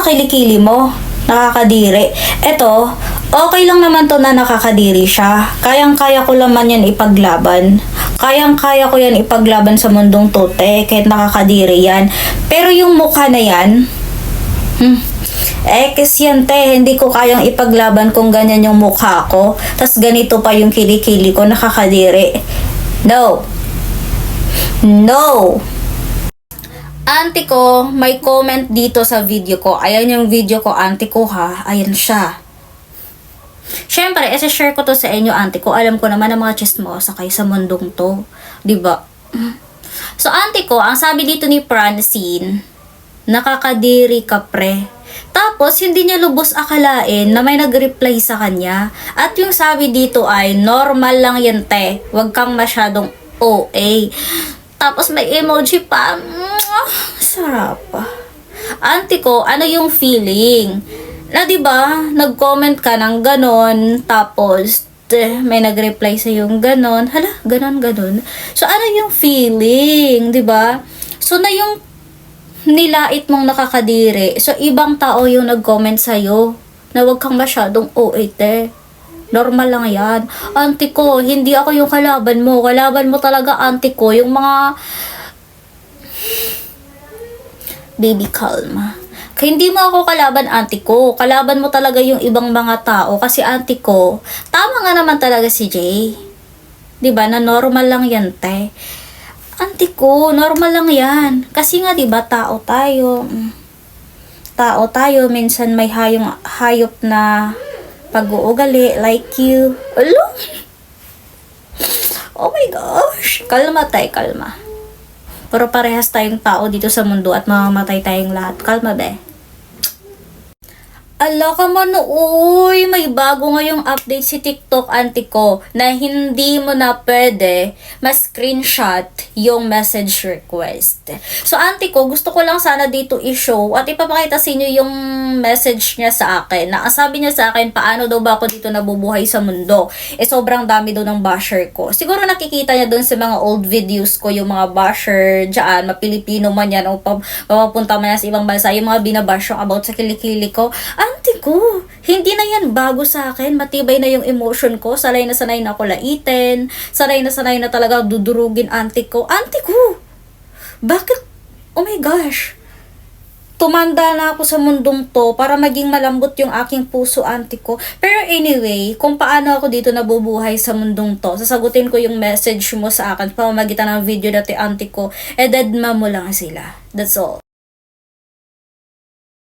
sa kilikili mo? Nakakadiri. Eto, okay lang naman to na nakakadiri siya. Kayang-kaya ko naman yan ipaglaban. Kayang-kaya ko yan ipaglaban sa mundong tote, kahit nakakadiri yan. Pero yung mukha na yan, kasi yan te, hindi ko kayang ipaglaban kung ganyan yung mukha ko. Tas ganito pa yung kilikili ko, nakakadiri. No. No. Auntie ko, may comment dito sa video ko. Ayan yung video ko, auntie ko ha. Ayan siya. Siyempre, share ko to sa inyo, auntie ko. Alam ko naman ang mga chismosa kayo sa mundong to. Diba? So, auntie ko, ang sabi dito ni Francine, nakakadiri ka pre. Tapos, hindi niya lubos akalain na may nag-reply sa kanya. At yung sabi dito ay, normal lang yan te. Huwag kang masyadong OA. Tapos may emoji pa. Sarap. Auntie ko, ano yung feeling? Na 'di ba, nag-comment ka ng ganon, tapos may nag-reply sa yung ganon. Hala, ganon. So ano yung feeling, 'di ba? So na yung nilait mong nakakadiri. So ibang tao yung nag-comment sa iyo na wag kang masyadong OA te. Normal lang yan. Auntie ko, hindi ako yung kalaban mo. Kalaban mo talaga, auntie ko. Yung mga... Baby, calma. Kaya hindi mo ako kalaban, auntie ko. Kalaban mo talaga yung ibang mga tao. Kasi auntie ko, tama nga naman talaga si Jay. Diba, na normal lang yan, te. Auntie ko, normal lang yan. Kasi nga, diba, tao tayo. Tao tayo. Minsan may hayop na... pag-uugali, like you. Alo? Oh my gosh. Kalma tayo, kalma. Pero parehas tayong tao dito sa mundo at mamamatay tayong lahat. Kalma, be. Ala ka man, uy, may bago ngayong update si TikTok, auntie ko, na hindi mo na pwede ma-screenshot yung message request. So, auntie ko, gusto ko lang sana dito i-show at ipapakita sa inyo yung message niya sa akin. Na sabi niya sa akin, paano daw ba ako dito nabubuhay sa mundo? Sobrang dami daw ng basher ko. Siguro nakikita niya doon sa mga old videos ko, yung mga basher dyan, mapilipino man yan, o papunta man yan sa ibang bansa, yung mga binabash yung about sa kilikili ko. Auntie ko, hindi na yan bago sa akin. Matibay na yung emotion ko. Sanay na ako laitin. Sanay na talaga dudurugin auntie ko. Auntie ko, bakit? Oh my gosh. Tumanda na ako sa mundong to para maging malambot yung aking puso, auntie ko. Pero anyway, kung paano ako dito nabubuhay sa mundong to, sasagutin ko yung message mo sa akin pamamagitan ng video dati, auntie ko. Dedma mo lang sila. That's all.